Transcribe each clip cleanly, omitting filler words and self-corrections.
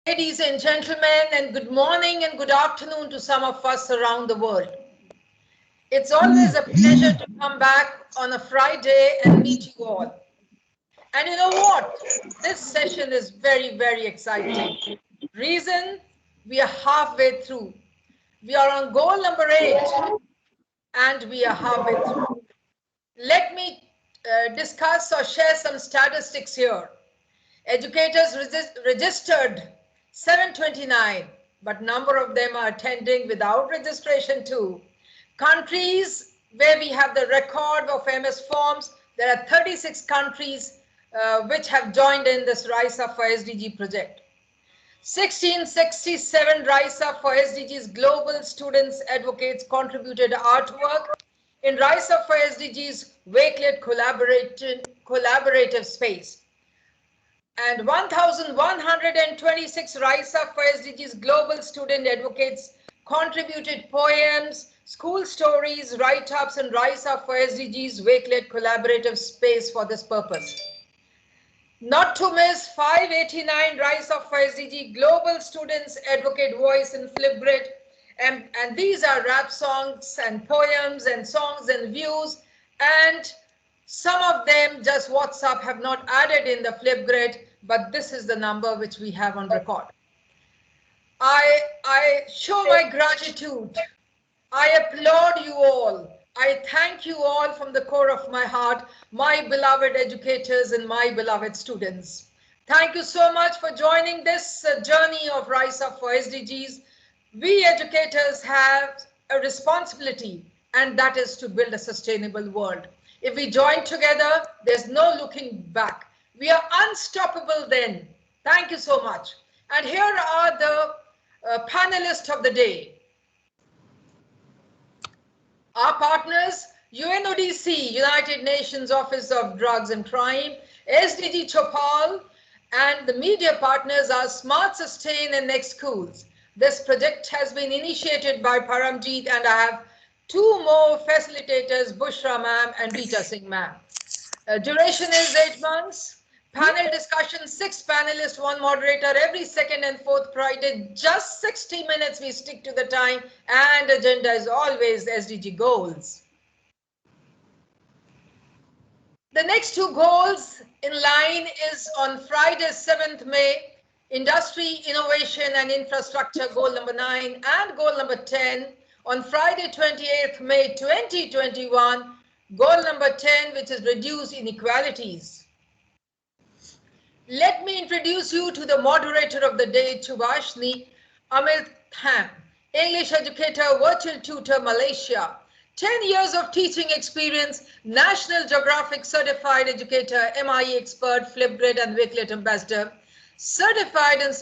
Ladies and gentlemen, and good morning and good afternoon to some of us around the world. It's always a pleasure to come back on a Friday and meet you all. And you know what? This session is very, very exciting. Reason? We are halfway through. We are on goal number 8 and we are halfway through. Let me discuss or share some statistics here. Educators registered 729, but number of them are attending without registration too. Countries where we have the record of MS forms, there are 36 countries which have joined in this RiseUp4SDG project. 1667 RiseUp4SDGs global students advocates contributed artwork in RiseUp4SDGs Wakelet collaborative space. And 1,126 RiseUp4SDGs global student advocates contributed poems, school stories, write-ups, and RiseUp4SDGs Wakelet collaborative space for this purpose. Not to miss 589 RiseUp4SDG global students advocate voice in Flipgrid, and these are rap songs and poems and songs and views, and some of them just WhatsApp have not added in the Flipgrid, but this is the number which we have on record. I show my gratitude. I applaud you all. I thank you all from the core of my heart, my beloved educators and my beloved students. Thank you so much for joining this journey of RiseUp4SDGs. We educators have a responsibility, and that is to build a sustainable world. If we join together, there's no looking back. We are unstoppable then. Thank you so much. And here are the panelists of the day. Our partners, UNODC, United Nations Office of Drugs and Crime, SDG Chopal, and the media partners are Smart Sustain and Next Schools. This project has been initiated by Paramjeet, and I have two more facilitators, Bushra ma'am and Rita Singh ma'am. Duration is 8 months. Panel discussion, 6 panelists, 1 moderator every second and fourth Friday. Just 60 minutes, we stick to the time, and agenda is always SDG goals. The next 2 goals in line is on Friday, 7th May, Industry, Innovation and Infrastructure, goal number 9, and goal number 10. On Friday, 28th May 2021, goal number 10, which is reduce inequalities. Let me introduce you to the moderator of the day, Chubashni Amit Tham, English educator, virtual tutor, Malaysia. 10 years of teaching experience, National Geographic certified educator, MIE expert, Flipgrid and Wakelet ambassador, certified and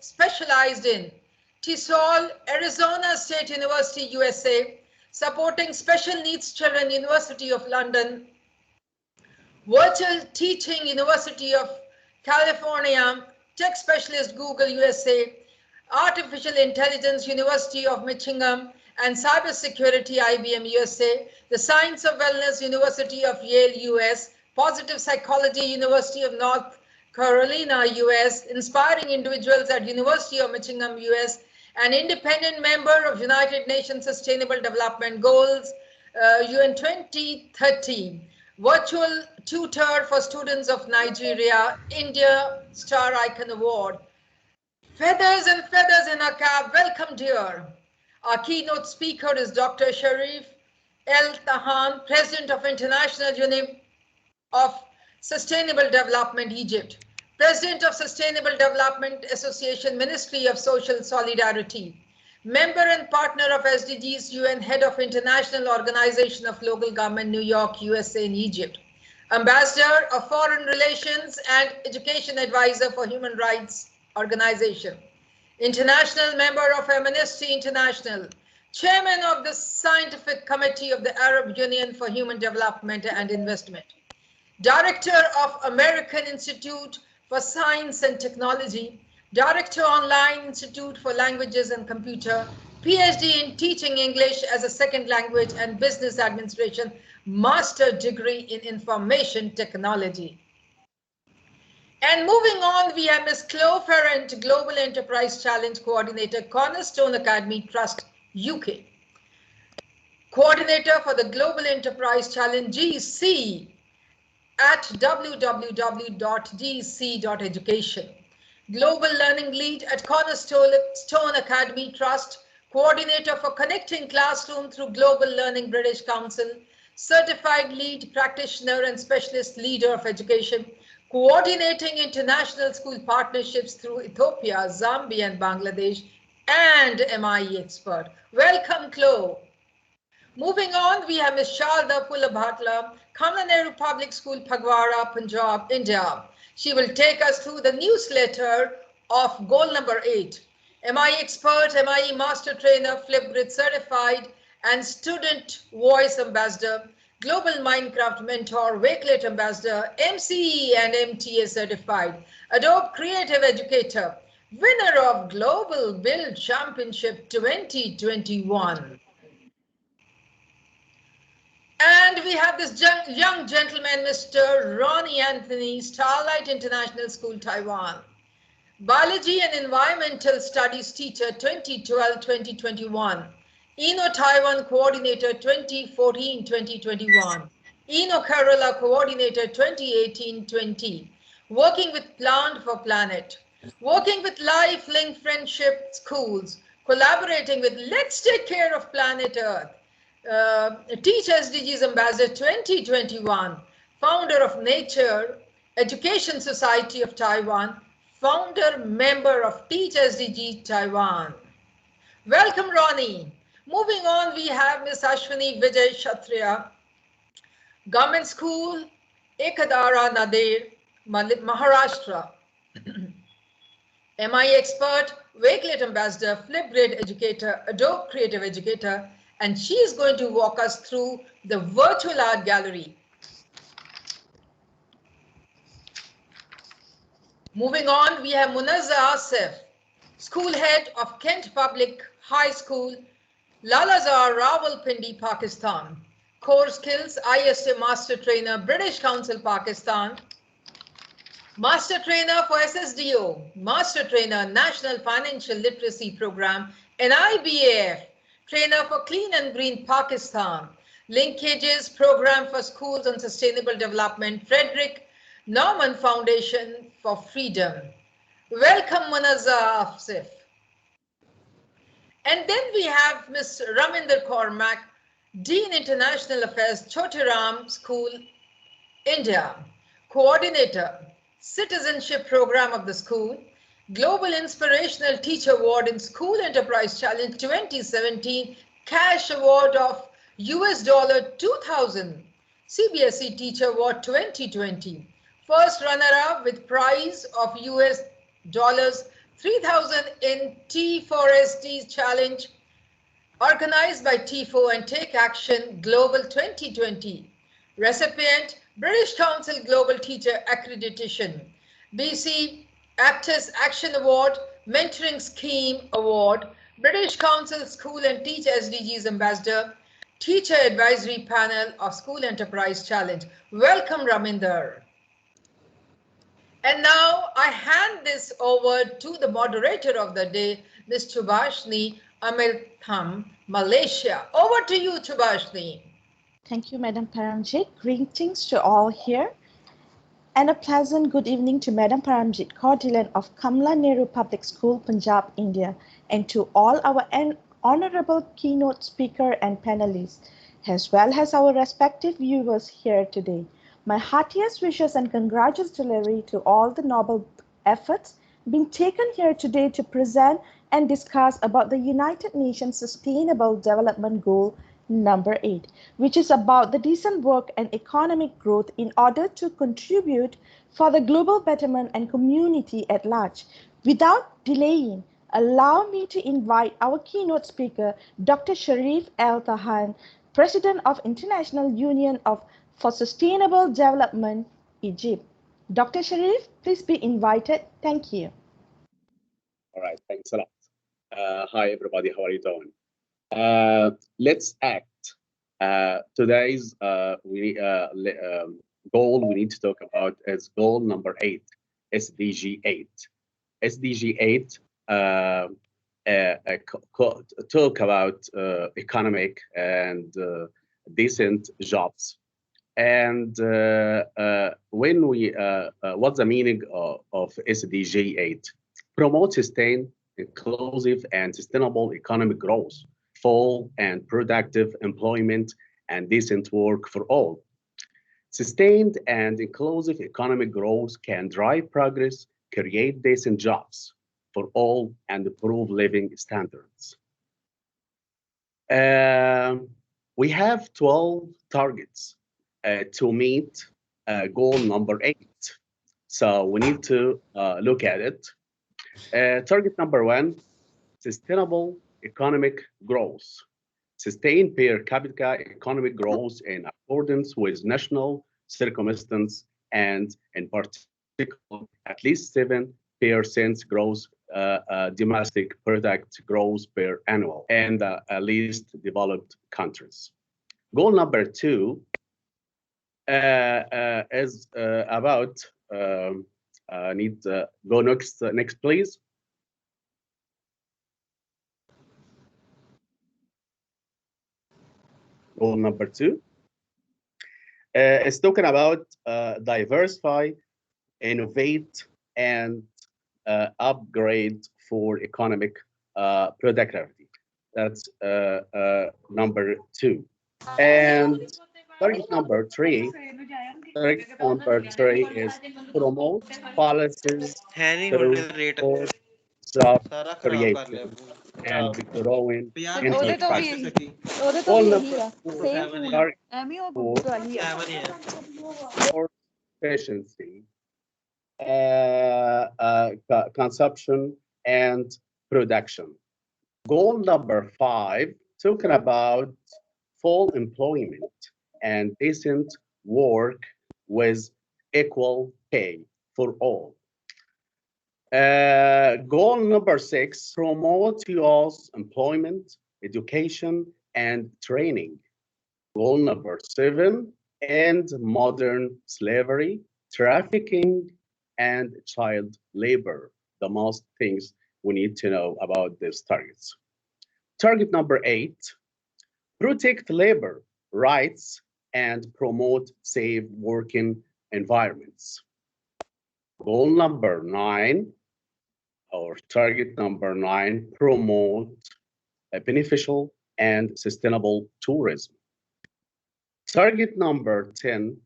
specialized in TESOL, Arizona State University, USA, supporting special needs children, University of London, virtual teaching, University of California, tech specialist, Google, USA, artificial intelligence, University of Michigan, and cybersecurity, IBM, USA, the science of wellness, University of Yale, US, positive psychology, University of North Carolina, US, inspiring individuals at University of Michigan, US, an independent member of United Nations Sustainable Development Goals, UN 2030, virtual tutor for students of Nigeria, India Star Icon Award. Feathers and feathers in our cap, welcome dear. Our keynote speaker is Dr. Sharif El Tahan, President of International Union of Sustainable Development, Egypt. President of Sustainable Development Association, Ministry of Social Solidarity, member and partner of SDGs, UN, head of International Organization of Local Government, New York, USA and Egypt, ambassador of Foreign Relations and education advisor for Human Rights Organization, international member of Amnesty International, chairman of the Scientific Committee of the Arab Union for Human Development and Investment, director of American Institute for Science and Technology, Director Online Institute for Languages and Computer, PhD in Teaching English as a Second Language and Business Administration, Master Degree in Information Technology. And moving on, we have Ms. Chloe Ferrant, Global Enterprise Challenge Coordinator, Cornerstone Academy Trust, UK. Coordinator for the Global Enterprise Challenge GC at www.gc.education. Global Learning Lead at Cornerstone Academy Trust, Coordinator for Connecting Classroom through Global Learning British Council, Certified Lead Practitioner and Specialist Leader of Education, Coordinating International School Partnerships through Ethiopia, Zambia and Bangladesh, and MIE Expert. Welcome, Chloe. Moving on, we have Ms. Sharda Pulabhatla, Kamla Nehru Public School, Phagwara, Punjab, India. She will take us through the newsletter of goal number 8. MIE Expert, MIE Master Trainer, Flipgrid Certified, and Student Voice Ambassador, Global Minecraft Mentor, Wakelet Ambassador, MCE and MTA Certified, Adobe Creative Educator, winner of Global Build Championship 2021. And we have this young gentleman, Mr. Ronnie Anthony, Starlight International School, Taiwan. Biology and Environmental Studies Teacher 2012-2021. ENO Taiwan Coordinator 2014-2021. ENO Kerala Coordinator 2018-20. Working with Plant for Planet. Working with Life Link Friendship Schools. Collaborating with Let's Take Care of Planet Earth. Teach SDGs Ambassador 2021, founder of Nature Education Society of Taiwan, founder member of Teach SDG Taiwan. Welcome, Ronnie. Moving on, we have Ms. Ashwini Vijay Kshatriya, Government School, Ekadara Nadir, Maharashtra. MIE Expert, Wakelet Ambassador, Flipgrid Educator, Adobe Creative Educator, and she is going to walk us through the virtual art gallery. Moving on, we have Munazza Asif, School Head of Kent Public High School, Lalazar, Rawalpindi, Pakistan. Core Skills, ISA Master Trainer, British Council, Pakistan. Master Trainer for SSDO, Master Trainer, National Financial Literacy Program, NIBAF, Trainer for Clean and Green, Pakistan. Linkages, Program for Schools and Sustainable Development, Frederick Norman Foundation for Freedom. Welcome, Munazza Asif. And then we have Ms. Raminder Cormack, Dean International Affairs, Chotiram School, India. Coordinator, Citizenship Program of the school, Global Inspirational Teacher Award in School Enterprise Challenge 2017, Cash Award of $2,000, CBSE Teacher Award 2020. First runner-up with prize of $3,000 in T4SD Challenge, organized by TIFO and Take Action Global 2020. Recipient, British Council Global Teacher Accreditation, BC Actors Action Award, Mentoring Scheme Award, British Council School and Teach SDGs Ambassador, Teacher Advisory Panel of School Enterprise Challenge. Welcome, Raminder. And now I hand this over to the moderator of the day, Ms. Chubashni Amirtham, Malaysia. Over to you, Chubashni. Thank you, Madam Paramjit. Greetings to all here. And a pleasant good evening to Madam Paramjit Cordilan of Kamla Nehru Public School, Punjab, India, and to all our honorable keynote speaker and panelists, as well as our respective viewers here today. My heartiest wishes and congratulatory to all the noble efforts being taken here today to present and discuss about the United Nations Sustainable Development Goal number 8, which is about the decent work and economic growth in order to contribute for the global betterment and community at large. Without delaying, allow me to invite our keynote speaker, Dr. Sharif El Tahan, President of International Union for Sustainable Development, Egypt. Dr. Sharif, please be invited. Thank you. All right, thanks a lot. Hi, everybody. How are you doing? Let's act. Today's goal we need to talk about is goal number 8. SDG 8. SDG 8 talk about economic and decent jobs. And when we, what's the meaning of SDG 8? Promote sustained, inclusive, and sustainable economic growth, full and productive employment, and decent work for all. Sustained and inclusive economic growth can drive progress, create decent jobs for all, and improve living standards. We have 12 targets to meet goal number 8. So we need to look at it. Target number 1, sustainable economic growth. Sustain per capita economic growth in accordance with national circumstances, and in particular, at least 7% growth domestic product growth per annual in the least developed countries. Goal number 2 is about need to go next please. Goal number 2 is talking about diversify, innovate, and upgrade for economic productivity. That's number 2. And target number 3 is promote policies to support job creation and growing enterprise. Goal number 4, target for more efficiency, consumption, and production. Goal number 5, talking about full employment and decent work with equal pay for all. Goal number 6, promote youth employment, education, and training. Goal number 7, end modern slavery, trafficking, and child labor. The most things we need to know about these targets. Target number 8, protect labor rights and promote safe working environments. Goal number 9, or target number 9, promote a beneficial and sustainable tourism. Target number 10,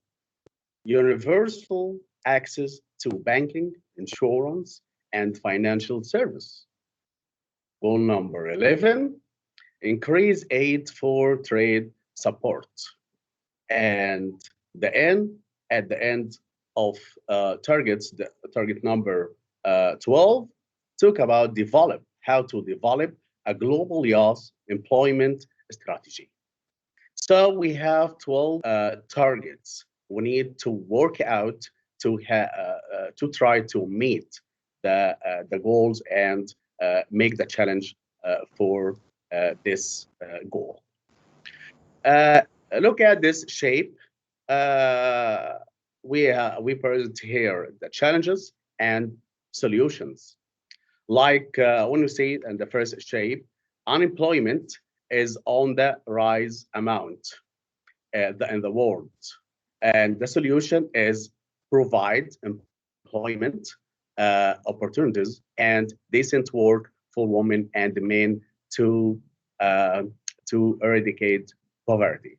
universal access to banking, insurance, and financial service. Goal number 11, increase aid for trade support. And at the end of targets, the target number 12, talk about how to develop a global youth employment strategy. So we have 12 targets we need to work out to try to meet the goals and make the challenge for this goal. Look at this shape. We present here the challenges and solutions. Like when we see in the first shape, unemployment is on the rise amount in the world. And the solution is provide employment opportunities and decent work for women and men to eradicate poverty.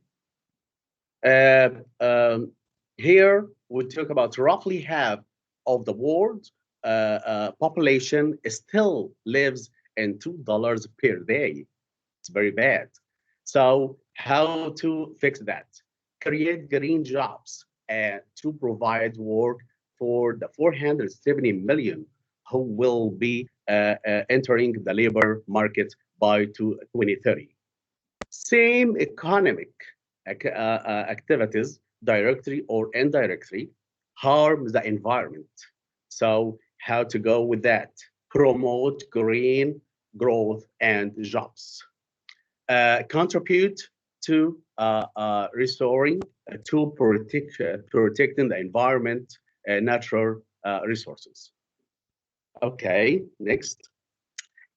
Here we talk about roughly half of the world population still lives in $2 per day. It's very bad. So how to fix that? Create green jobs to provide work for the 470 million who will be entering the labor market by 2030. Same economic activities, directly or indirectly, harm the environment. So how to go with that? Promote green growth and jobs. Contribute to restoring, to protecting the environment, natural resources. Okay, next.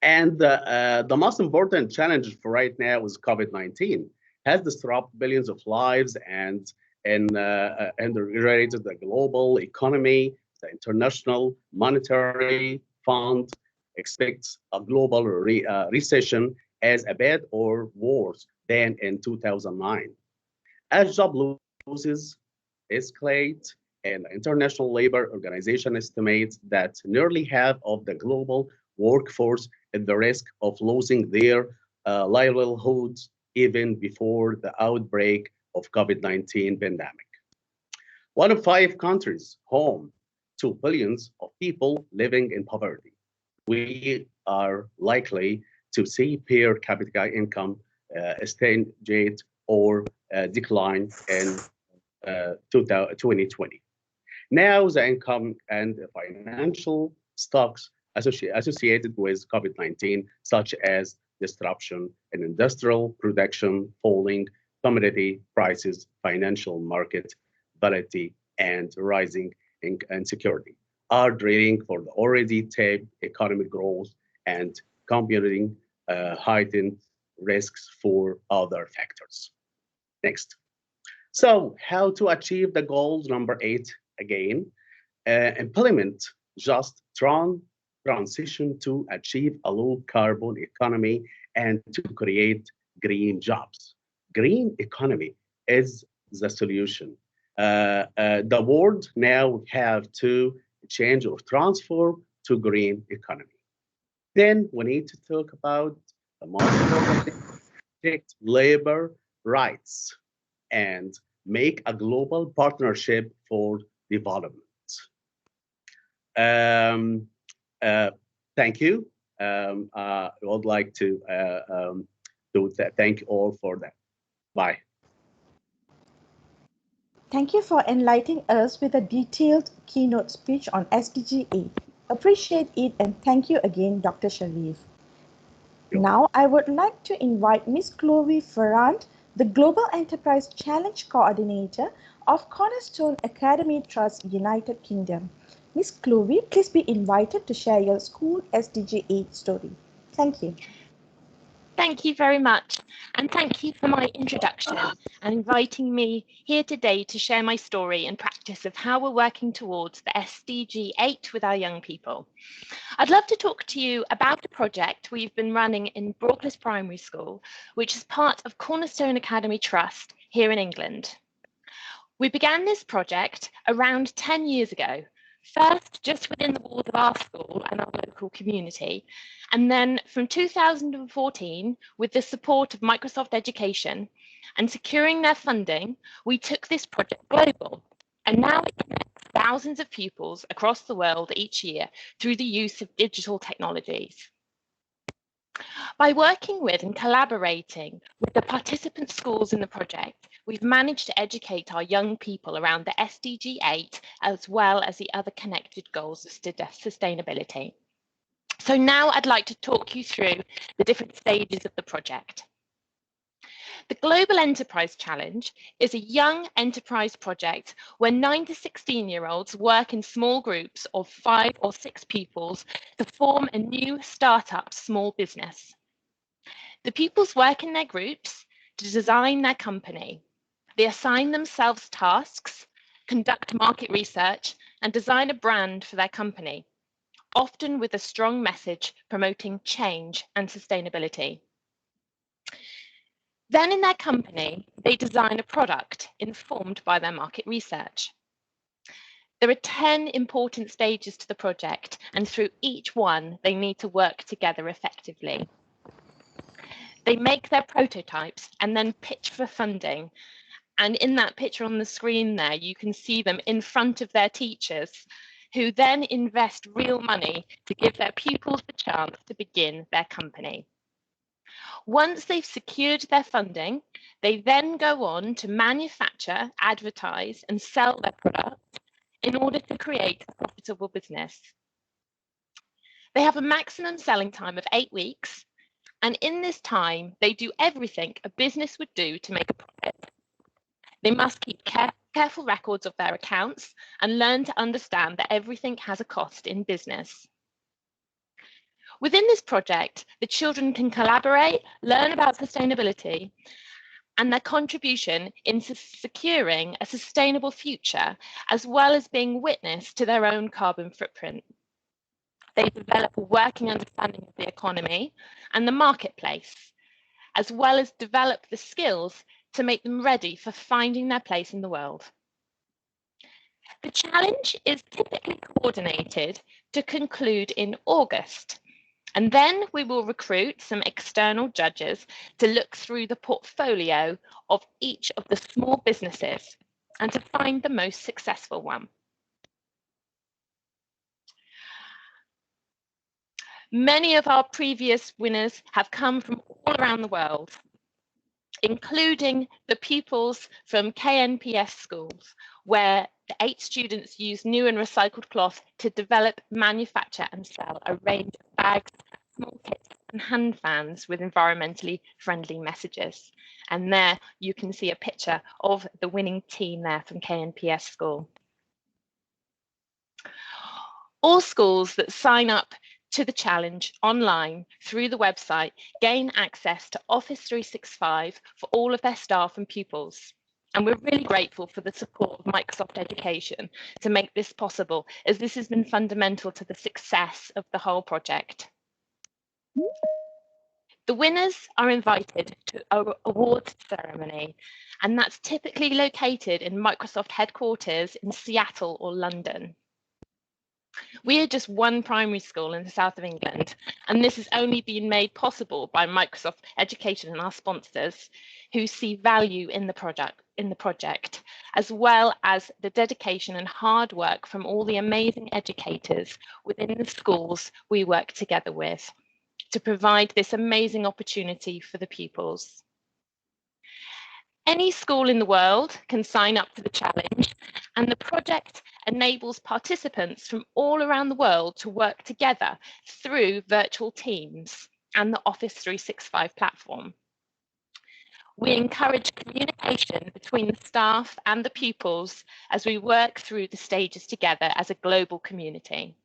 And the most important challenge for right now is COVID-19 has disrupted billions of lives and related the global economy. The International Monetary Fund expects a global recession as a bad or worse than in 2009. As job losses escalate, and the International Labour Organization estimates that nearly half of the global workforce at the risk of losing their livelihoods even before the outbreak of COVID-19 pandemic. One of five countries home to billions of people living in poverty. We are likely to see per capita income stagnate or decline in 2020. Now, the income and the financial stocks associated with COVID-19, such as disruption in industrial production, falling commodity prices, financial market volatility, and rising insecurity, are draining for the already tapped economic growth and compounding heightened risks for other factors. Next. So, how to achieve the goals? Number 8 again, implement just transition to achieve a low carbon economy and to create green jobs. Green economy is the solution. The world now have to change or transform to green economy. Then we need to talk about the most important thing, protect labor rights and make a global partnership for development. Thank you. I would like to thank you all for that. Bye. Thank you for enlightening us with a detailed keynote speech on SDG 8. Appreciate it and thank you again, Dr. Sharif. Now, I would like to invite Ms. Chloe Ferrand, the Global Enterprise Challenge Coordinator of Cornerstone Academy Trust, United Kingdom. Ms. Chloe, please be invited to share your school SDG 8 story. Thank you. Thank you very much, and thank you for my introduction and inviting me here today to share my story and practice of how we're working towards the SDG 8 with our young people. I'd love to talk to you about a project we've been running in Broadcliff Primary School, which is part of Cornerstone Academy Trust here in England. We began this project around 10 years ago, first just within the walls of our school and our local community, and then from 2014, with the support of Microsoft Education and securing their funding, we took this project global, and now it connects thousands of pupils across the world each year through the use of digital technologies. By working with and collaborating with the participant schools in the project, we've managed to educate our young people around the SDG 8 as well as the other connected goals of sustainability. So now I'd like to talk you through the different stages of the project. The Global Enterprise Challenge is a young enterprise project where 9 to 16-year-olds work in small groups of 5 or 6 pupils to form a new startup small business. The pupils work in their groups to design their company. They assign themselves tasks, conduct market research, and design a brand for their company, often with a strong message promoting change and sustainability. Then in their company, they design a product informed by their market research. There are 10 important stages to the project, and through each one, they need to work together effectively. They make their prototypes and then pitch for funding. And in that picture on the screen there, you can see them in front of their teachers, who then invest real money to give their pupils the chance to begin their company. Once they've secured their funding, they then go on to manufacture, advertise, and sell their product in order to create a profitable business. They have a maximum selling time of 8 weeks, and in this time, they do everything a business would do to make a profit. They must keep careful records of their accounts, and learn to understand that everything has a cost in business. Within this project, the children can collaborate, learn about sustainability, and their contribution in securing a sustainable future, as well as being witness to their own carbon footprint. They develop a working understanding of the economy and the marketplace, as well as develop the skills to make them ready for finding their place in the world. The challenge is typically coordinated to conclude in August, and then we will recruit some external judges to look through the portfolio of each of the small businesses and to find the most successful one. Many of our previous winners have come from all around the world, including the pupils from KNPS schools, where the 8 students used new and recycled cloth to develop, manufacture and sell a range of bags, small kits and hand fans with environmentally friendly messages. And there you can see a picture of the winning team there from KNPS school. All schools that sign up to the challenge online through the website gain access to Office 365 for all of their staff and pupils. And we're really grateful for the support of Microsoft Education to make this possible, as this has been fundamental to the success of the whole project. The winners are invited to an awards ceremony, and that's typically located in Microsoft headquarters in Seattle or London. We are just one primary school in the south of England, and this has only been made possible by Microsoft Education and our sponsors, who see value in the project, as well as the dedication and hard work from all the amazing educators within the schools we work together with to provide this amazing opportunity for the pupils. Any school in the world can sign up to the challenge, and the project enables participants from all around the world to work together through virtual teams and the Office 365 platform. We encourage communication between the staff and the pupils as we work through the stages together as a global community.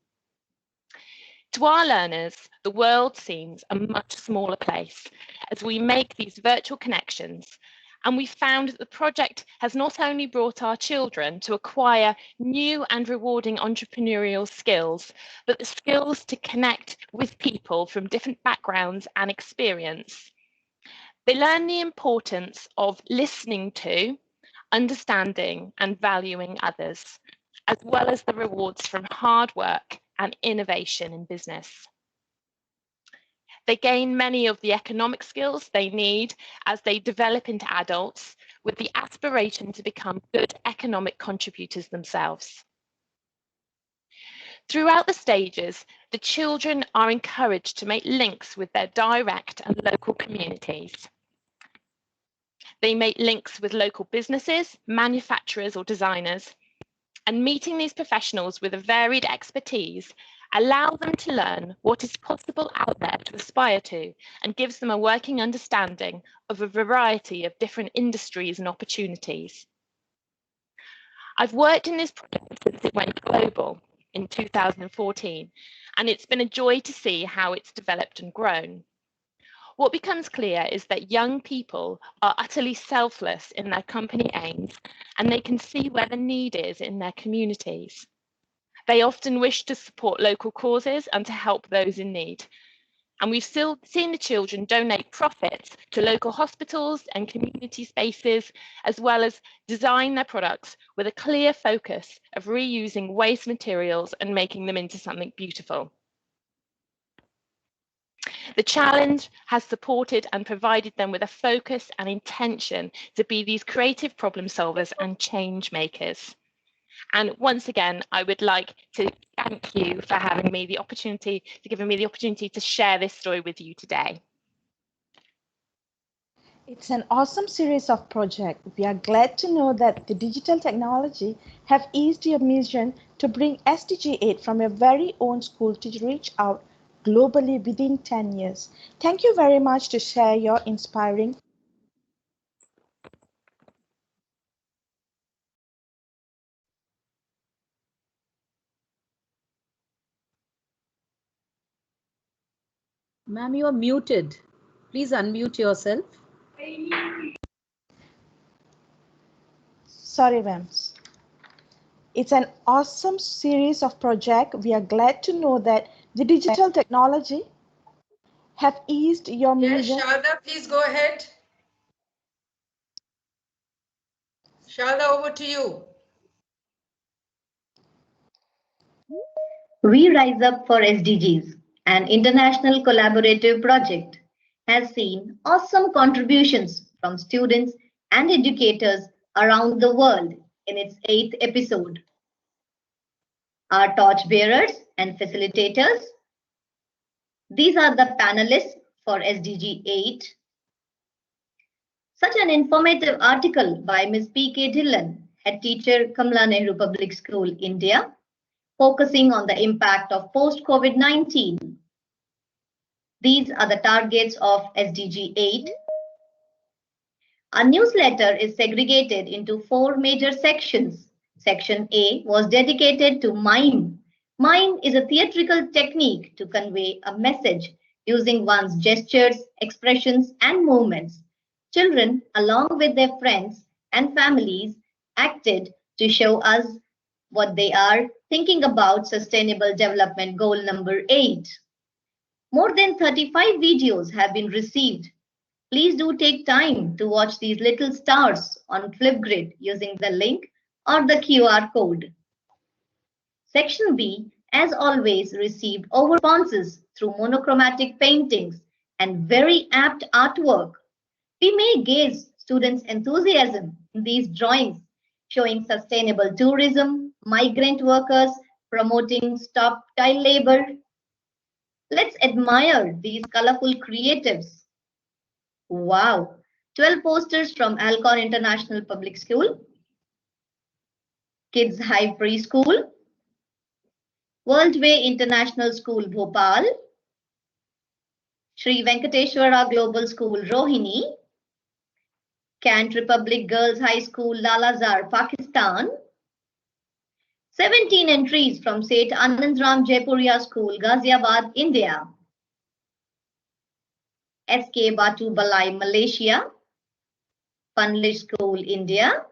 To our learners, the world seems a much smaller place as we make these virtual connections. And we found that the project has not only brought our children to acquire new and rewarding entrepreneurial skills, but the skills to connect with people from different backgrounds and experience. They learn the importance of listening to, understanding and valuing others, as well as the rewards from hard work and innovation in business. They gain many of the economic skills they need as they develop into adults, with the aspiration to become good economic contributors themselves. Throughout the stages, the children are encouraged to make links with their direct and local communities. They make links with local businesses, manufacturers or designers, and meeting these professionals with a varied expertise allow them to learn what is possible out there to aspire to, and gives them a working understanding of a variety of different industries and opportunities. I've worked in this project since it went global in 2014, and it's been a joy to see how it's developed and grown. What becomes clear is that young people are utterly selfless in their company aims, and they can see where the need is in their communities. They often wish to support local causes and to help those in need. And we've still seen the children donate profits to local hospitals and community spaces, as well as design their products with a clear focus of reusing waste materials and making them into something beautiful. The challenge has supported and provided them with a focus and intention to be these creative problem solvers and change makers. And once again, I would like to thank you for having me the opportunity, giving me the opportunity to share this story with you today. It's an awesome series of projects. We are glad to know that the digital technology have eased your mission to bring SDG 8 from your very own school to reach out globally within 10 years. Thank you very much to share your inspiring Ma'am, you are muted. Please unmute yourself. Sorry, ma'am. It's an awesome series of projects. We are glad to know that the digital technology have eased your Yes, mission. Sharda, please go ahead. Sharda, over to you. We Rise Up for SDGs, an international collaborative project, has seen awesome contributions from students and educators around the world in its 8th episode. Our torchbearers and facilitators. These are the panelists for SDG 8. Such an informative article by Ms. P.K. Dhillon, head teacher, Kamala Nehru Public School, India, focusing on the impact of post-COVID-19. These are the targets of SDG 8. Our newsletter is segregated into 4 major sections. Section A was dedicated to mime. Mime is a theatrical technique to convey a message using one's gestures, expressions, and movements. Children, along with their friends and families, acted to show us what they are thinking about Sustainable Development Goal number 8. More than 35 videos have been received. Please do take time to watch these little stars on Flipgrid using the link or the QR code. Section B, as always, received over responses through monochromatic paintings and very apt artwork. We may gaze students' enthusiasm in these drawings, showing sustainable tourism, migrant workers, promoting stop child labor. Let's admire these colorful creatives. Wow, 12 posters from Alcor International Public School, Kids Hive Preschool, World Way International School Bhopal, Sri Venkateshwara Global School Rohini, Kant Republic Girls High School Lalazar, Pakistan, 17 entries from Seth Anandram Jaipuria School, Ghaziabad, India, SK Batu Balai, Malaysia, Punlish School, India.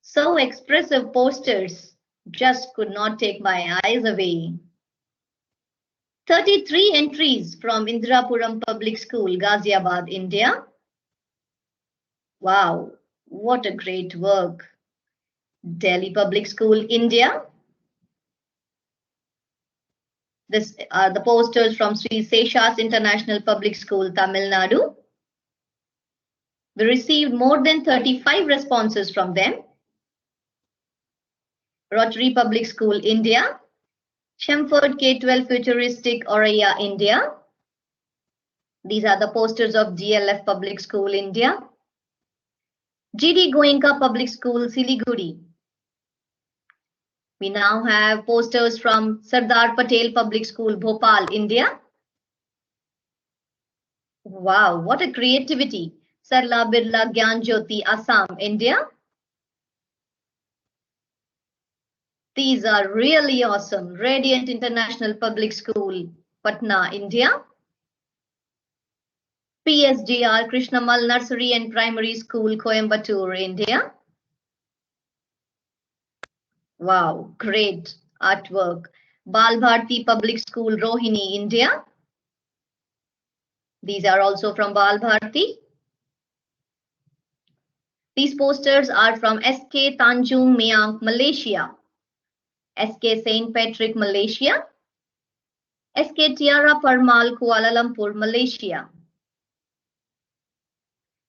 So expressive posters, just could not take my eyes away. 33 entries from Indrapuram Public School, Ghaziabad, India. Wow, what a great work. Delhi Public School, India. This are the posters from Sri Seshas International Public School, Tamil Nadu. We received more than 35 responses from them. Rotary Public School, India. Shamford K-12 Futuristic, Oraya, India. These are the posters of DLF Public School, India. GD Goenka Public School, Siliguri. We now have posters from Sardar Patel Public School, Bhopal, India. Wow, what a creativity. Sarla Birla Gyan Jyoti, Assam, India. These are really awesome. Radiant International Public School, Patna, India. PSGR Krishnamal Nursery and Primary School, Coimbatore, India. Wow, great artwork. Bal Bharti Public School, Rohini, India. These are also from Bal Bharti. These posters are from SK Tanjung Miang, Malaysia. SK St. Patrick, Malaysia. SK Tiara Parmal, Kuala Lumpur, Malaysia.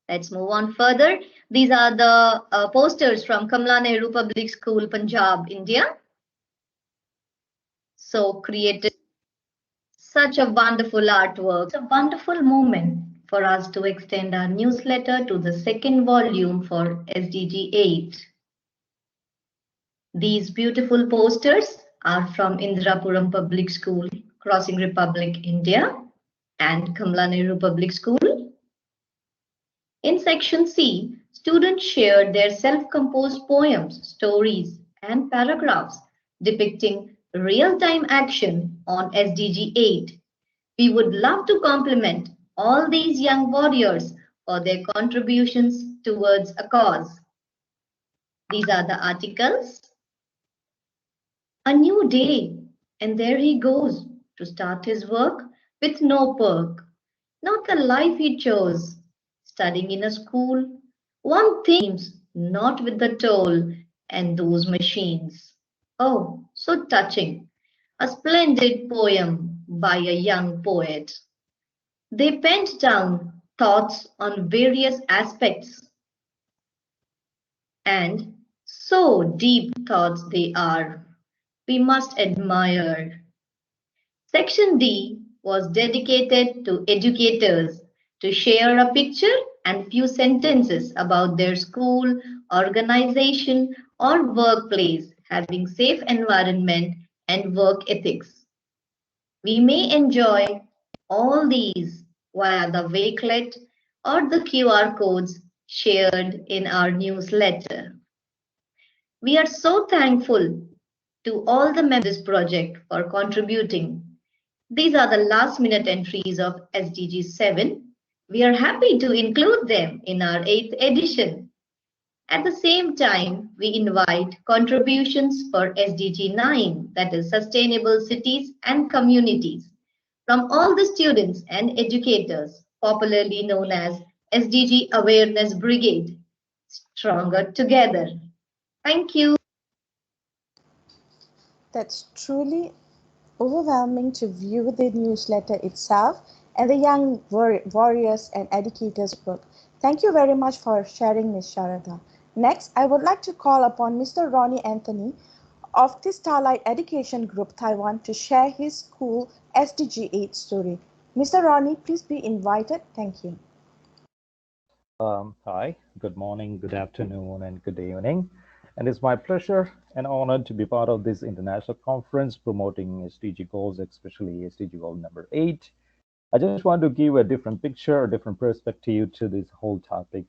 Let's move on further. These are the posters from Kamala Nehru Public School, Punjab, India. So creative. Such a wonderful artwork. It's a wonderful moment for us to extend our newsletter to the 2nd volume for SDG 8. These beautiful posters are from Indrapuram Public School, Crossing Republic, India, and Kamala Nehru Public School. In section C, students shared their self-composed poems, stories, and paragraphs depicting real-time action on SDG 8. We would love to compliment all these young warriors for their contributions towards a cause. These are the articles. A new day, and there he goes to start his work with no perk, not the life he chose, studying in a school. One themes, not with the toll and those machines. Oh, so touching. A splendid poem by a young poet. They penned down thoughts on various aspects, and so deep thoughts they are. We must admire. Section D was dedicated to educators to share a picture and few sentences about their school, organization, or workplace having safe environment and work ethics. We may enjoy all these via the Wakelet or the QR codes shared in our newsletter. We are so thankful to all the members of this project for contributing. These are the last minute entries of SDG 7. We are happy to include them in our 8th edition. At the same time, we invite contributions for SDG 9, that is Sustainable Cities and Communities, from all the students and educators, popularly known as SDG Awareness Brigade. Stronger together. Thank you. That's truly overwhelming to view the newsletter itself and the young warriors and educators book. Thank you very much for sharing, Ms. Sharada. Next, I would like to call upon Mr. Ronnie Anthony of the Starlight Education Group, Taiwan, to share his school SDG 8 story. Mr. Ronnie, please be invited. Thank you. Hi, good morning, good afternoon, and good evening. And it's my pleasure and honor to be part of this international conference promoting SDG goals, especially SDG goal number 8. I just want to give a different picture, a different perspective to this whole topic.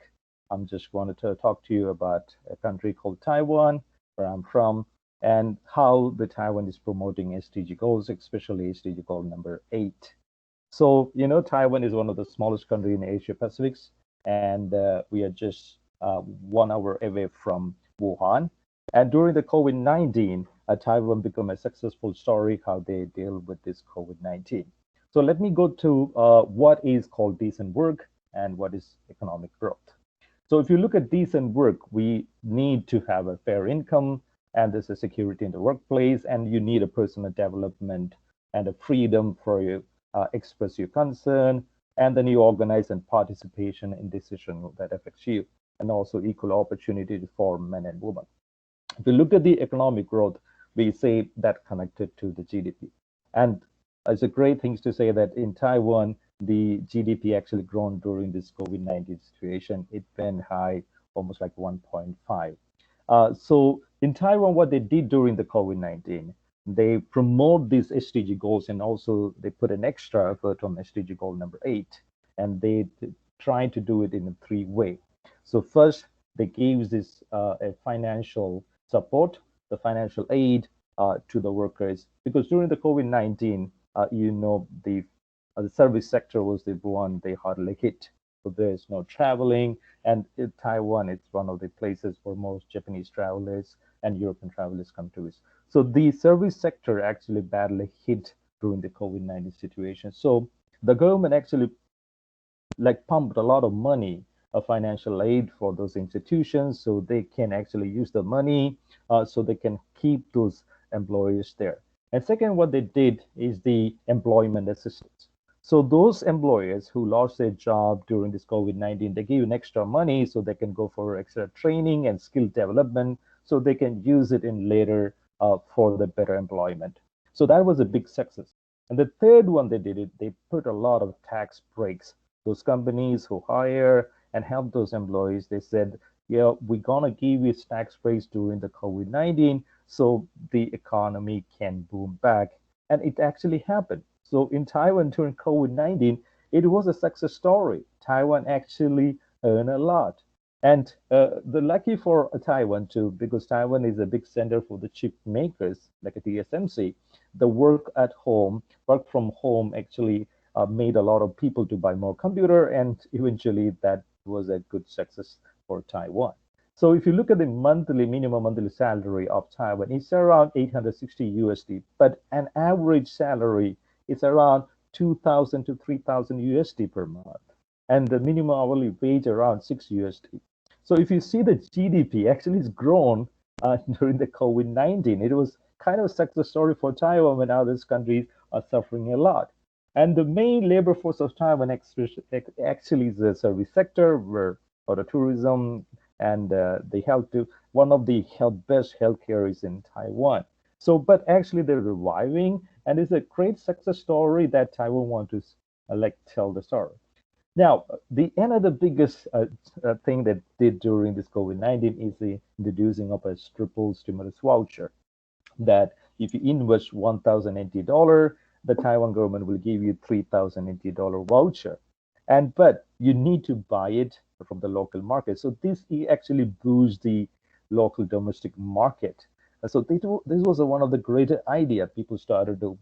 I'm just wanted to talk to you about a country called Taiwan, where I'm from, and how the Taiwan is promoting SDG goals, especially SDG goal number 8. So, Taiwan is one of the smallest countries in Asia Pacific, and we are just 1 hour away from Wuhan. And during the COVID-19, Taiwan became a successful story how they deal with this COVID-19. So let me go to what is called decent work and what is economic growth. So if you look at decent work, we need to have a fair income, and there's a security in the workplace, and you need a personal development and a freedom for you express your concern, and then you organize and participation in decision that affects you, and also equal opportunity for men and women. If you look at the economic growth, we say that connected to the GDP. And it's a great thing to say that in Taiwan, the GDP actually grown during this COVID-19 situation. It went high, almost like 1.5. So in Taiwan, what they did during the COVID-19, they promote these SDG goals, and also they put an extra effort on SDG goal number 8. And they try to do it in a 3 ways. So first, they gave this a financial support, the financial aid to the workers, because during the COVID-19, the service sector was the one they hardly hit. So there's no traveling, and in Taiwan, it's one of the places where most Japanese travelers and European travelers come to visit. So the service sector actually badly hit during the COVID-19 situation. So the government actually pumped a lot of money, financial aid for those institutions, so they can actually use the money, so they can keep those employees there. And second, what they did is the employment assistance. So those employers who lost their job during this COVID-19, they give an extra money so they can go for extra training and skill development, so they can use it in later for the better employment. So that was a big success. And the third one they did, they put a lot of tax breaks. Those companies who hire and help those employees, they said, yeah, we're gonna give you tax breaks during the COVID-19 so the economy can boom back. And it actually happened. So in Taiwan during COVID-19, it was a success story. Taiwan actually earned a lot. And the lucky for Taiwan too, because Taiwan is a big center for the chip makers, like a TSMC, the work from home actually made a lot of people to buy more computer, and eventually that was a good success for Taiwan. So if you look at the minimum monthly salary of Taiwan, it's around 860 USD, but an average salary is around 2,000 to 3,000 USD per month, and the minimum hourly wage around 6 USD. So if you see the GDP, actually it's grown during the COVID-19. It was kind of a success story for Taiwan when other countries are suffering a lot. And the main labor force of Taiwan actually is the service sector, where or the tourism, and they help to one of the best healthcare is in Taiwan. So, but actually they're reviving, and it's a great success story that Taiwan want to tell the story. Now, the another biggest thing that did during this COVID-19 is the introducing of a triple stimulus voucher. That if you invest $1,080, the Taiwan government will give you $3,080 voucher, but you need to buy it from the local market. So this actually boosts the local domestic market. So this was one of the greater idea. People started to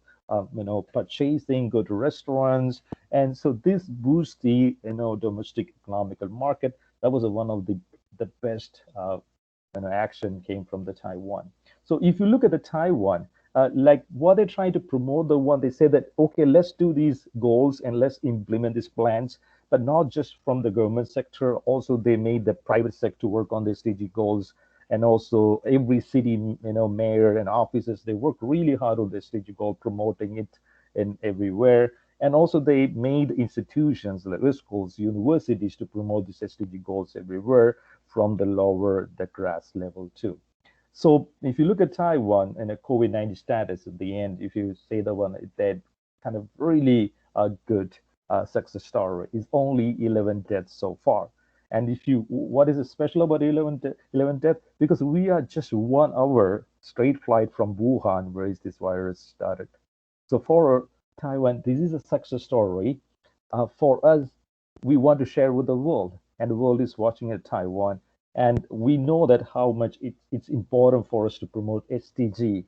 purchasing, go to restaurants, and so this boosts the domestic economical market. That was one of the best action came from the Taiwan. So if you look at the Taiwan, like what they're trying to promote, they say that, okay, let's do these goals and let's implement these plans, but not just from the government sector. Also, they made the private sector work on the SDG goals, and also every city, mayor and offices, they work really hard on the SDG goal, promoting it in everywhere. And also they made institutions like schools, universities to promote these SDG goals everywhere from the lower, the grass level too. So if you look at Taiwan and a COVID-19 status at the end, if you say the one that kind of really a good success story is only 11 deaths so far. And what is special about 11 deaths? Because we are just 1 hour straight flight from Wuhan, where this virus started. So for Taiwan, this is a success story. For us, we want to share with the world, and the world is watching at Taiwan. And we know that how much it's important for us to promote SDG,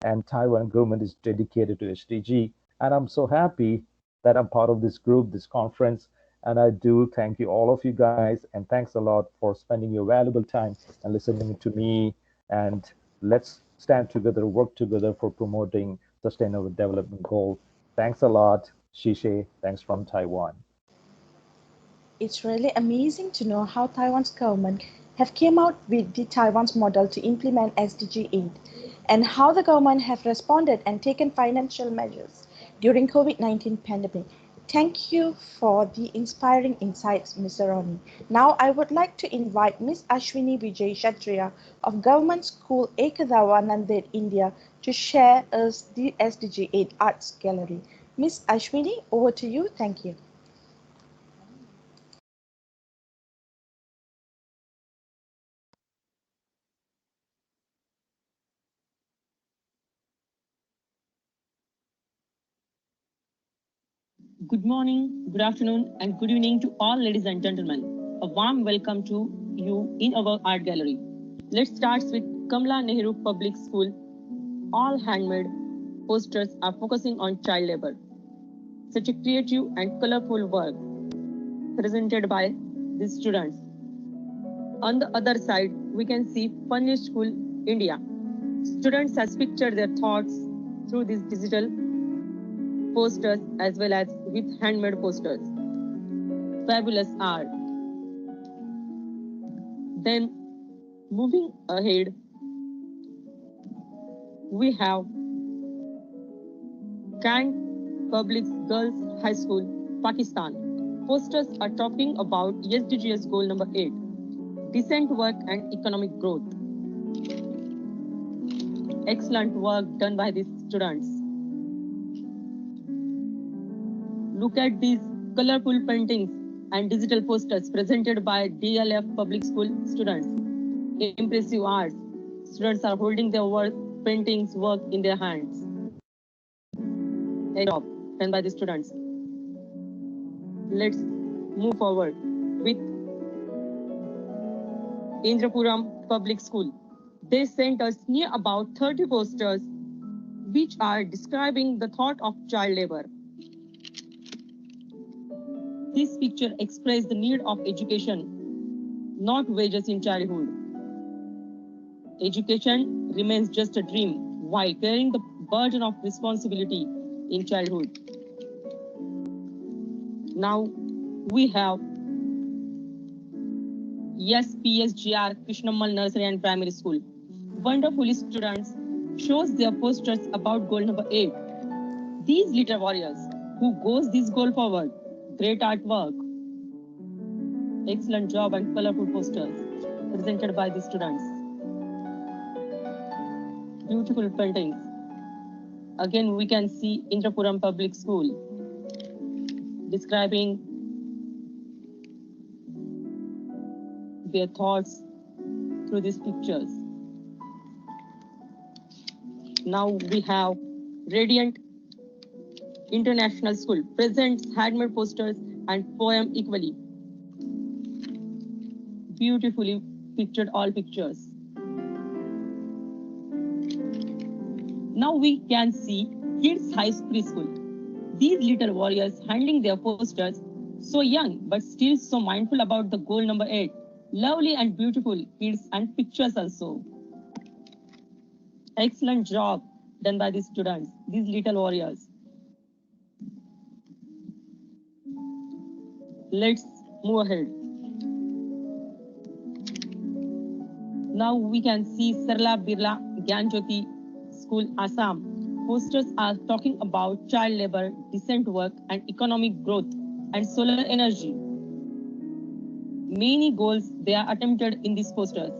and Taiwan government is dedicated to SDG. And I'm so happy that I'm part of this group, this conference. And I do thank you, all of you guys, and thanks a lot for spending your valuable time and listening to me. And let's stand together, work together for promoting sustainable development goals. Thanks a lot, Shishe. Thanks from Taiwan. It's really amazing to know how Taiwan's government have came out with the Taiwan's model to implement SDG 8, and how the government have responded and taken financial measures during COVID-19 pandemic. Thank you for the inspiring insights, Mr. Ronnie. Now I would like to invite Ms. Ashwini Vijay Kshatriya of Government School Ekadawa, Nanded, India, to share us the SDG 8 Arts Gallery. Ms. Ashwini, over to you. Thank you. Good morning, good afternoon, and good evening to all ladies and gentlemen. A warm welcome to you in our art gallery. Let's start with Kamla Nehru Public School. All handmade posters are focusing on child labor. Such a creative and colorful work presented by these students. On the other side, we can see Funny School India. Students have pictured their thoughts through these digital posters as well as with handmade posters. Fabulous art. Then moving ahead, we have Kant Public Girls High School, Pakistan. Posters are talking about SDGs goal number 8, decent work and economic growth. Excellent work done by these students. Look at these colorful paintings and digital posters presented by DLF Public School students. Impressive art. Students are holding their paintings work in their hands. A job done by the students. Let's move forward with Indrapuram Public School. They sent us near about 30 posters which are describing the thought of child labor. This picture expresses the need of education, not wages in childhood. Education remains just a dream while carrying the burden of responsibility in childhood. Now we have SPSGR Krishnammal Nursery and Primary School. Wonderful students shows their posters about goal number 8. These little warriors who goes this goal forward. Great artwork. Excellent job and colorful posters presented by the students. Beautiful paintings. Again, we can see Indrapuram Public School describing their thoughts through these pictures. Now we have Radiant International School presents handmade posters and poem equally. Beautifully pictured all pictures. Now we can see Kids High Preschool. These little warriors handling their posters, so young but still so mindful about the goal number 8. Lovely and beautiful kids and pictures also. Excellent job done by the students, these little warriors. Let's move ahead. Now we can see Sarla Birla Gyanjyoti School, Assam. Posters are talking about child labor, decent work, and economic growth, and solar energy. Many goals they are attempted in these posters.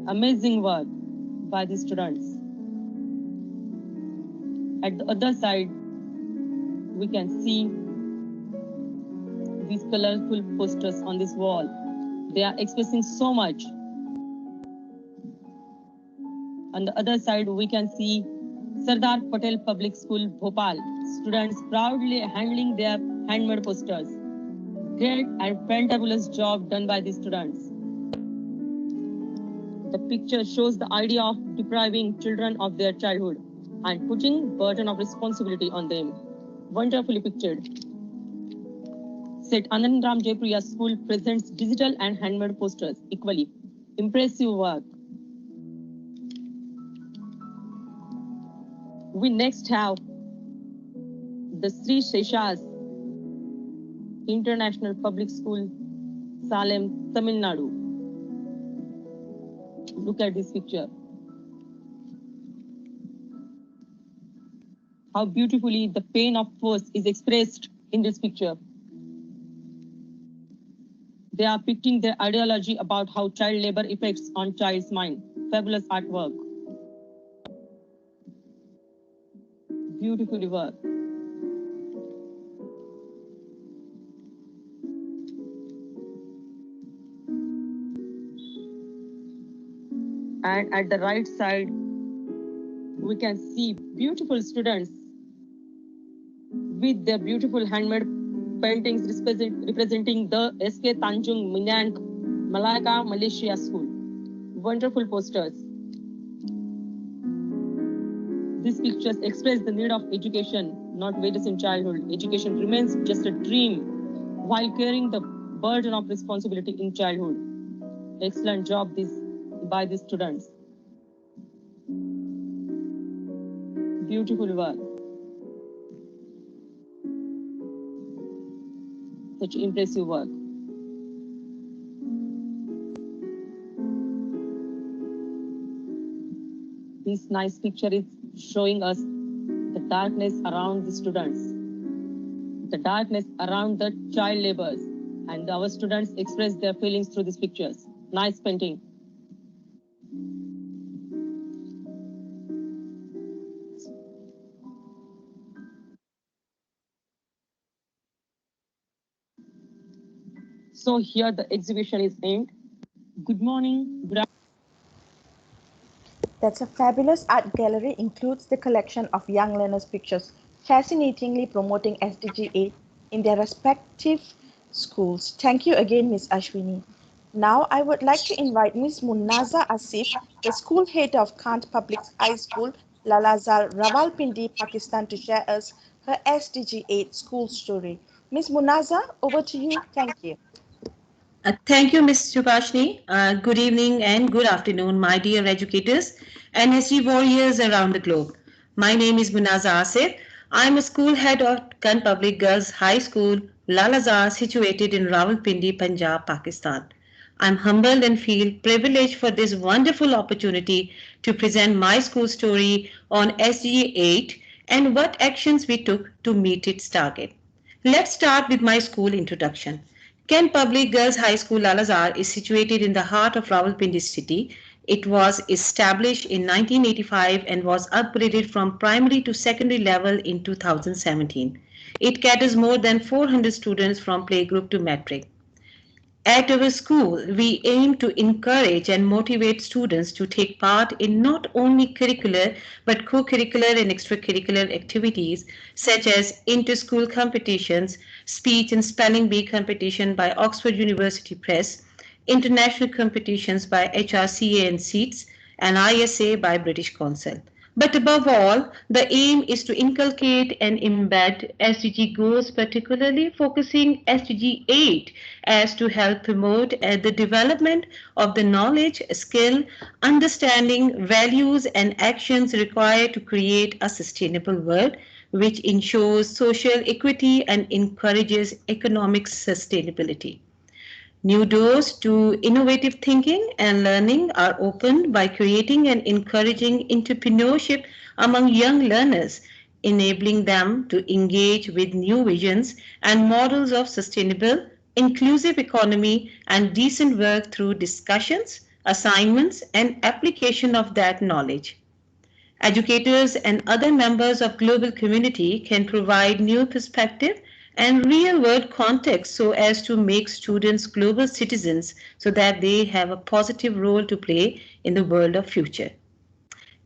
Amazing work by the students. At the other side, we can see these colorful posters on this wall. They are expressing so much. On the other side, we can see Sardar Patel Public School, Bhopal. Students proudly handling their handmade posters. Great and fantabulous job done by the students. The picture shows the idea of depriving children of their childhood and putting burden of responsibility on them. Wonderfully pictured. St. Anandram Jaipriya School presents digital and handmade posters equally. Impressive work. We next have the Sri Sheshas International Public School, Salem, Tamil Nadu. Look at this picture. How beautifully the pain of force is expressed in this picture. They are depicting their ideology about how child labor affects on child's mind. Fabulous artwork. Beautifully worked. And at the right side, we can see beautiful students with their beautiful handmade paintings representing the SK Tanjung Minang Malacca, Malaysia School. Wonderful posters. These pictures express the need of education, not wages in childhood. Education remains just a dream while carrying the burden of responsibility in childhood. Excellent job by the students. Beautiful work. Such impressive work. This nice picture is showing us the darkness around the students, the darkness around the child laborers, and our students express their feelings through these pictures. Nice painting. So here the exhibition is aimed. Good morning. Good afternoon. That's a fabulous art gallery includes the collection of young learners' pictures, fascinatingly promoting SDG 8 in their respective schools. Thank you again, Ms. Ashwini. Now I would like to invite Ms. Munnaza Asif, the school head of Kant Public High School, Lalazal, Rawalpindi, Pakistan, to share us her SDG 8 school story. Ms. Munaza, over to you. Thank you. Thank you, Ms. Subhashni. Good evening and good afternoon, my dear educators and SG warriors around the globe. My name is Munaza Asif. I'm a school head of Khan Public Girls High School, Lalazar, situated in Rawalpindi, Punjab, Pakistan. I'm humbled and feel privileged for this wonderful opportunity to present my school story on SDG 8 and what actions we took to meet its target. Let's start with my school introduction. Kent Public Girls High School Lalazar is situated in the heart of Rawalpindi city. It was established in 1985 and was upgraded from primary to secondary level in 2017. It caters more than 400 students from playgroup to matric. At our school, we aim to encourage and motivate students to take part in not only curricular but co-curricular and extracurricular activities such as inter-school competitions, speech and spelling bee competition by Oxford University Press, international competitions by HRCA and SEETS, and ISA by British Council. But above all, the aim is to inculcate and embed SDG goals, particularly focusing SDG 8 as to help promote the development of the knowledge, skill, understanding, values, and actions required to create a sustainable world which ensures social equity and encourages economic sustainability. New doors to innovative thinking and learning are opened by creating and encouraging entrepreneurship among young learners, enabling them to engage with new visions and models of sustainable, inclusive economy and decent work through discussions, assignments, and application of that knowledge. Educators and other members of global community can provide new perspective and real-world context so as to make students global citizens so that they have a positive role to play in the world of future.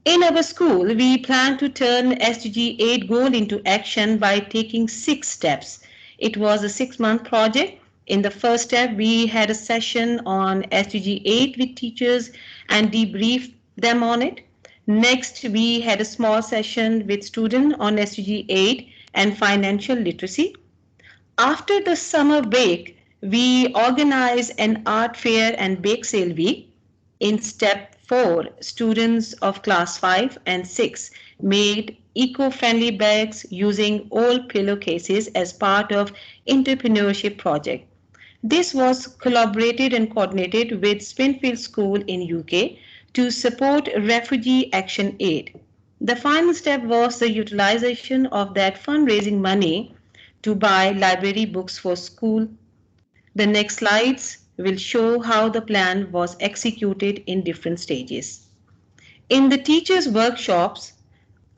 In our school, we plan to turn SDG 8 goal into action by taking 6 steps. It was a 6-month project. In the first step, we had a session on SDG 8 with teachers and debriefed them on it. Next, we had a small session with students on SDG 8 and financial literacy. After the summer break, we organized an art fair and bake sale week. In step 4, students of class 5 and 6 made eco-friendly bags using old pillowcases as part of Entrepreneurship project. This was collaborated and coordinated with Springfield School in UK to support Refugee Action Aid. The final step was the utilization of that fundraising money to buy library books for school. The next slides will show how the plan was executed in different stages. In the teachers' workshops,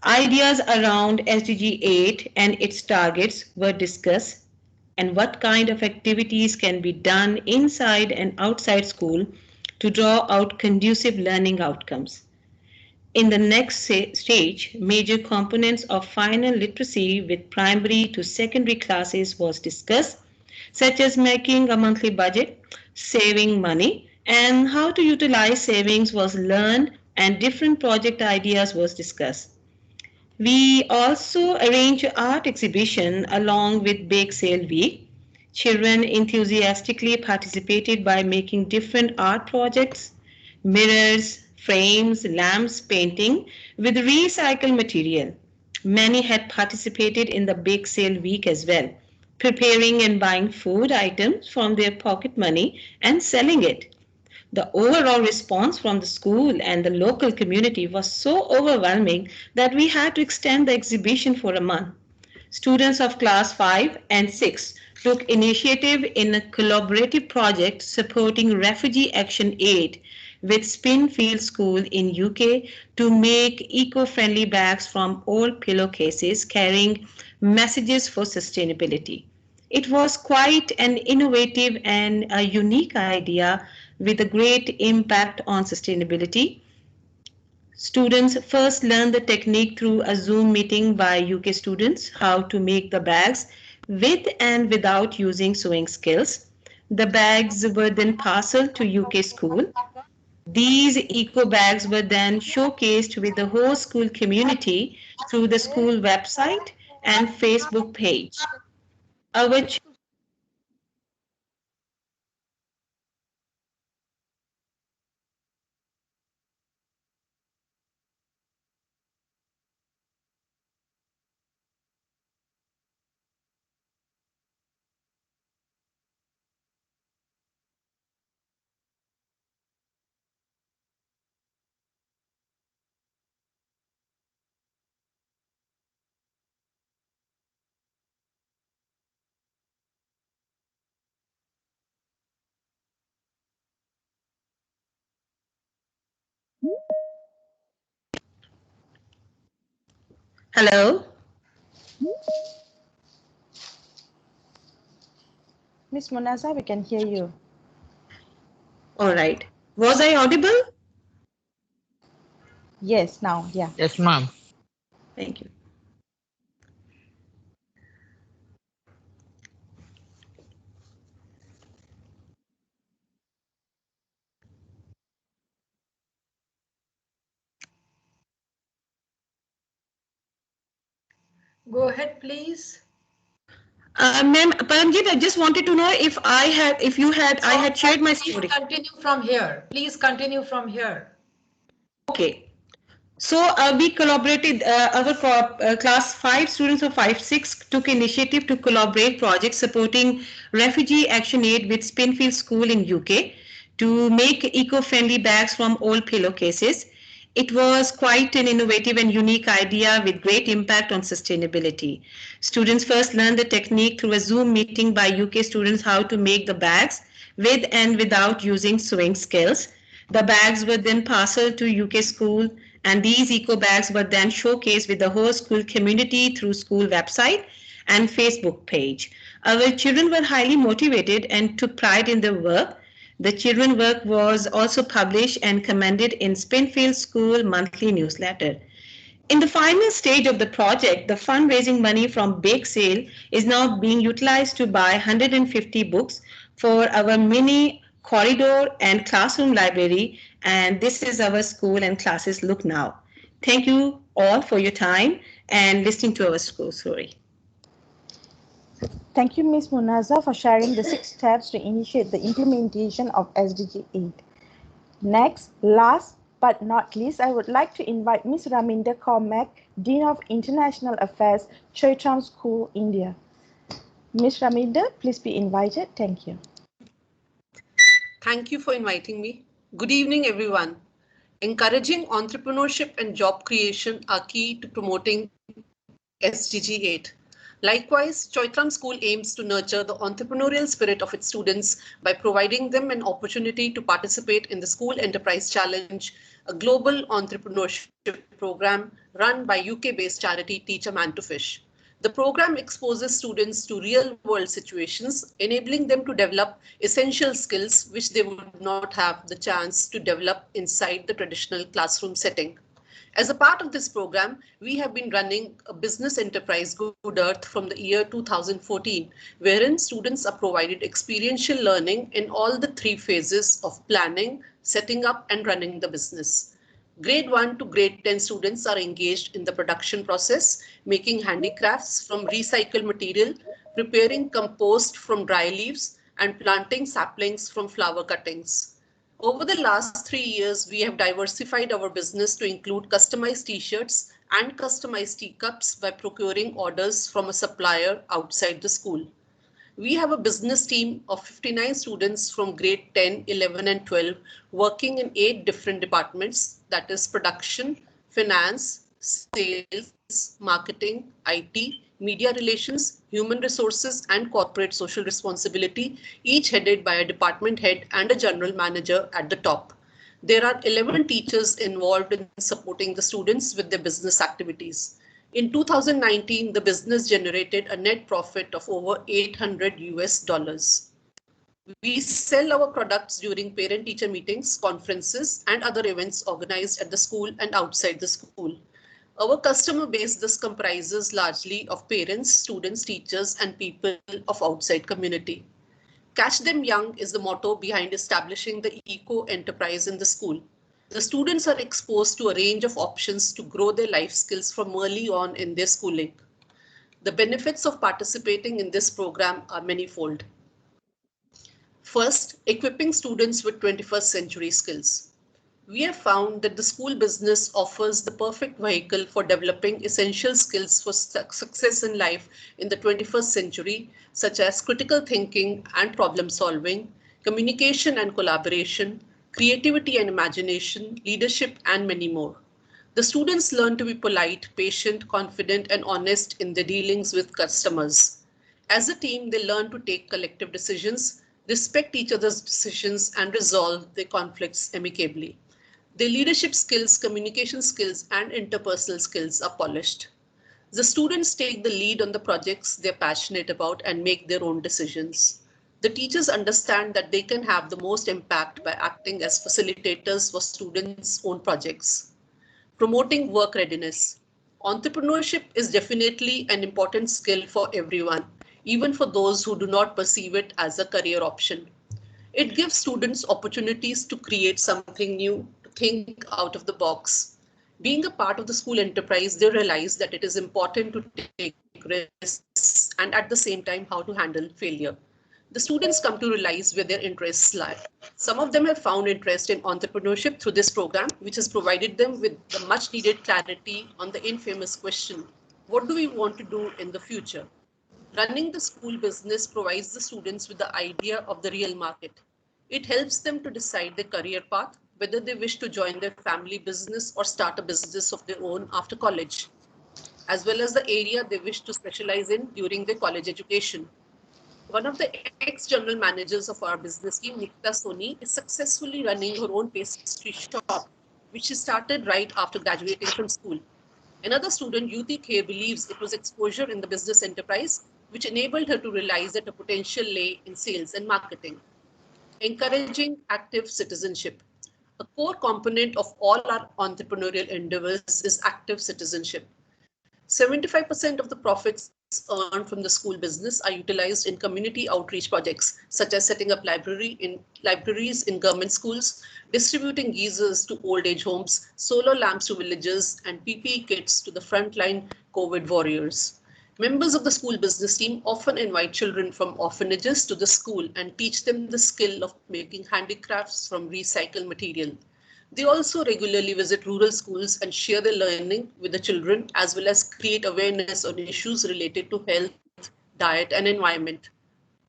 ideas around SDG 8 and its targets were discussed and what kind of activities can be done inside and outside school to draw out conducive learning outcomes. In the next stage, major components of final literacy with primary to secondary classes was discussed, such as making a monthly budget, saving money, and how to utilize savings was learned and different project ideas was discussed. We also arranged an art exhibition along with Bake Sale Week. Children enthusiastically participated by making different art projects, mirrors, frames, lamps, painting with recycled material. Many had participated in the Bake Sale Week as well, preparing and buying food items from their pocket money and selling it. The overall response from the school and the local community was so overwhelming that we had to extend the exhibition for a month. Students of class 5 and 6 took initiative in a collaborative project supporting Refugee Action Aid with Springfield School in UK to make eco-friendly bags from old pillowcases carrying messages for sustainability. It was quite an innovative and a unique idea with a great impact on sustainability. Students first learned the technique through a Zoom meeting by UK students, how to make the bags with and without using sewing skills. The bags were then parceled to UK school. These eco bags were then showcased with the whole school community through the school website and Facebook page. Which Hello? Miss Munaza, we can hear you. All right. Was I audible? Yes, now, yeah. Yes, ma'am. Thank you. Go ahead, please. Ma'am, Paramjit, I just wanted to know if I had shared my story. Please continue from here. Please continue from here. Okay. So we collaborated, our class 5 students of 5-6 took initiative to collaborate projects supporting refugee action aid with Spinfield School in UK to make eco-friendly bags from old pillowcases. It was quite an innovative and unique idea with great impact on sustainability. Students first learned the technique through a Zoom meeting by UK students how to make the bags with and without using sewing skills. The bags were then parceled to UK school, and these eco bags were then showcased with the whole school community through school website and Facebook page. Our children were highly motivated and took pride in their work. The children work was also published and commended in Spinfield School monthly newsletter. In the final stage of the project, the fundraising money from bake sale is now being utilized to buy 150 books for our mini corridor and classroom library, and this is our school and classes look now. Thank you all for your time and listening to our school story. Thank you, Ms. Munaza, for sharing the 6 steps to initiate the implementation of SDG 8. Next, last but not least, I would like to invite Ms. Raminda Cormack, Dean of International Affairs, Chaitram School, India. Ms. Raminda, please be invited. Thank you. Thank you for inviting me. Good evening, everyone. Encouraging entrepreneurship and job creation are key to promoting SDG 8. Likewise, Chaitram School aims to nurture the entrepreneurial spirit of its students by providing them an opportunity to participate in the School Enterprise Challenge, a global entrepreneurship program run by UK-based charity Teach a Man to Fish. The program exposes students to real-world situations, enabling them to develop essential skills which they would not have the chance to develop inside the traditional classroom setting. As a part of this program, we have been running a business enterprise Good Earth from the year 2014, wherein students are provided experiential learning in all the 3 phases of planning, setting up, and running the business. Grade 1 to grade 10 students are engaged in the production process, making handicrafts from recycled material, preparing compost from dry leaves, and planting saplings from flower cuttings. Over the last 3 years, we have diversified our business to include customized t-shirts and customized teacups by procuring orders from a supplier outside the school. We have a business team of 59 students from grade 10, 11, and 12 working in 8 different departments, that is production, finance, sales, marketing, IT, media relations, human resources, and corporate social responsibility, each headed by a department head and a general manager at the top. There are 11 teachers involved in supporting the students with their business activities. In 2019, the business generated a net profit of over $800. We sell our products during parent-teacher meetings, conferences, and other events organized at the school and outside the school. Our customer base thus comprises largely of parents, students, teachers, and people of outside community. Catch them young is the motto behind establishing the eco enterprise in the school. The students are exposed to a range of options to grow their life skills from early on in their schooling. The benefits of participating in this program are manifold. First, equipping students with 21st century skills. We have found that the school business offers the perfect vehicle for developing essential skills for success in life in the 21st century, such as critical thinking and problem solving, communication and collaboration, creativity and imagination, leadership, and many more. The students learn to be polite, patient, confident, and honest in their dealings with customers. As a team, they learn to take collective decisions, respect each other's decisions, and resolve their conflicts amicably. Their leadership skills, communication skills, and interpersonal skills are polished. The students take the lead on the projects they're passionate about and make their own decisions. The teachers understand that they can have the most impact by acting as facilitators for students' own projects. Promoting work readiness. Entrepreneurship is definitely an important skill for everyone, even for those who do not perceive it as a career option. It gives students opportunities to create something new, to think out of the box. Being a part of the school enterprise, they realize that it is important to take risks and at the same time how to handle failure. The students come to realize where their interests lie. Some of them have found interest in entrepreneurship through this program, which has provided them with the much needed clarity on the infamous question, what do we want to do in the future? Running the school business provides the students with the idea of the real market. It helps them to decide their career path, whether they wish to join their family business or start a business of their own after college, as well as the area they wish to specialize in during their college education. One of the ex-general managers of our business team, Nikita Soni, is successfully running her own pastry shop, which she started right after graduating from school. Another student, Yuti K, believes it was exposure in the business enterprise which enabled her to realize that her potential lay in sales and marketing. Encouraging active citizenship. A core component of all our entrepreneurial endeavors is active citizenship. 75% of the profits earned from the school business are utilized in community outreach projects, such as setting up libraries in government schools, distributing geysers to old age homes, solar lamps to villages, and PPE kits to the frontline COVID warriors. Members of the school business team often invite children from orphanages to the school and teach them the skill of making handicrafts from recycled material. They also regularly visit rural schools and share their learning with the children, as well as create awareness on issues related to health, diet, and environment.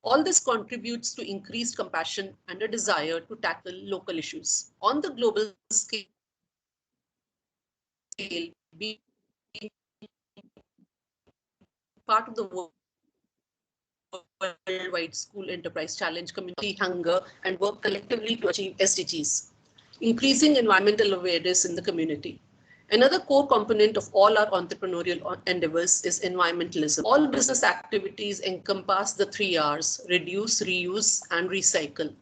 All this contributes to increased compassion and a desire to tackle local issues. On the global scale, being part of the worldwide school enterprise challenge community hunger and work collectively to achieve SDGs. Increasing environmental awareness in the community. Another core component of all our entrepreneurial endeavors is environmentalism. All business activities encompass the 3 R's: reduce, reuse, and recycle.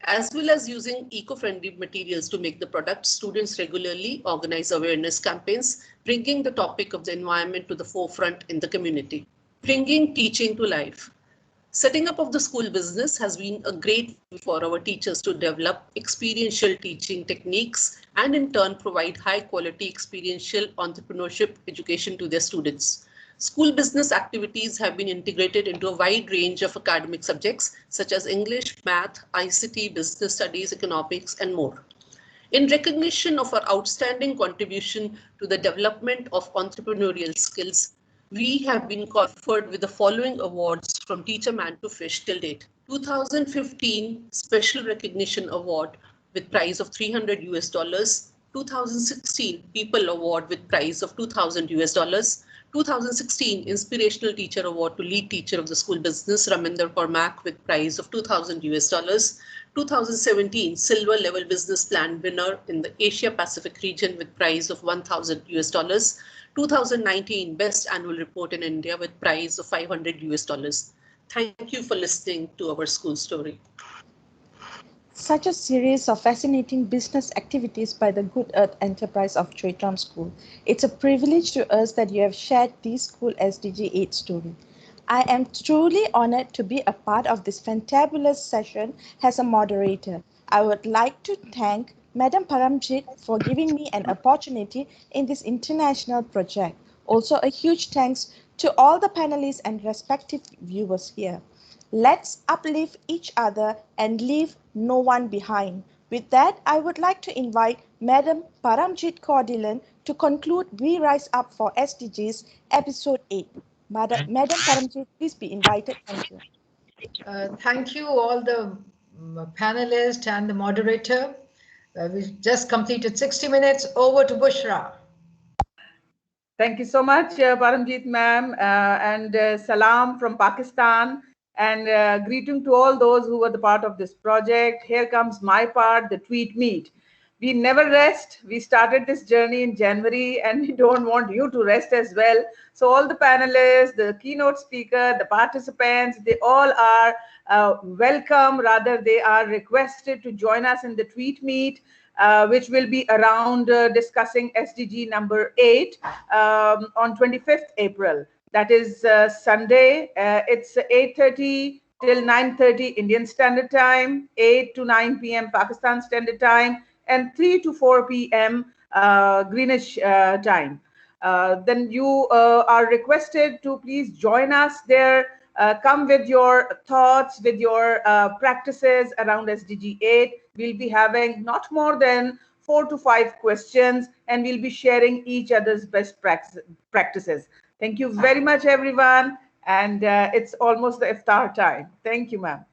As well as using eco-friendly materials to make the product, students regularly organize awareness campaigns, bringing the topic of the environment to the forefront in the community. Bringing teaching to life. Setting up of the school business has been a great way for our teachers to develop experiential teaching techniques and in turn provide high quality experiential entrepreneurship education to their students. School business activities have been integrated into a wide range of academic subjects such as English, math, ICT, business studies, economics, and more. In recognition of our outstanding contribution to the development of entrepreneurial skills, we have been conferred with the following awards from Teacher Man to Fish till date. 2015 Special Recognition Award with prize of $300 US, 2016 People Award with prize of $2,000 US, 2016 Inspirational Teacher Award to Lead Teacher of the School Business Raminder Cormac with prize of $2,000 US, 2017 Silver Level Business Plan winner in the Asia Pacific region with prize of $1,000 US, 2019 Best Annual Report in India with prize of $500 US. Thank you for listening to our school story. Such a series of fascinating business activities by the Good Earth Enterprise of Choitram School. It's a privilege to us that you have shared this school SDG 8 story. I am truly honored to be a part of this fantabulous session as a moderator. I would like to thank Madam Paramjit for giving me an opportunity in this international project. Also, a huge thanks to all the panelists and respective viewers here. Let's uplift each other and leave no one behind. With that, I would like to invite Madam Paramjit Kaur to conclude We Rise Up for SDGs Episode 8. Madam Paramjit, please be invited. Thank you. Thank you all the panelists and the moderator. We've just completed 60 minutes. Over to Bushra. Thank you so much, Paramjit ma'am, and salam from Pakistan, and greeting to all those who were the part of this project. Here comes my part, the tweet meet. We never rest. We started this journey in January, and we don't want you to rest as well. So all the panelists, the keynote speaker, the participants, they all are welcome. Rather, they are requested to join us in the tweet meet. Which will be around discussing SDG number 8 on 25th April. That is Sunday. It's 8:30 till 9:30 Indian Standard Time, 8 to 9 p.m. Pakistan Standard Time, and 3 to 4 p.m. Greenwich time. Then you are requested to please join us there. Come with your thoughts, with your practices around SDG 8. We'll be having not more than 4 to 5 questions, and we'll be sharing each other's best practices. Thank you very much, everyone. And it's almost the iftar time. Thank you, ma'am.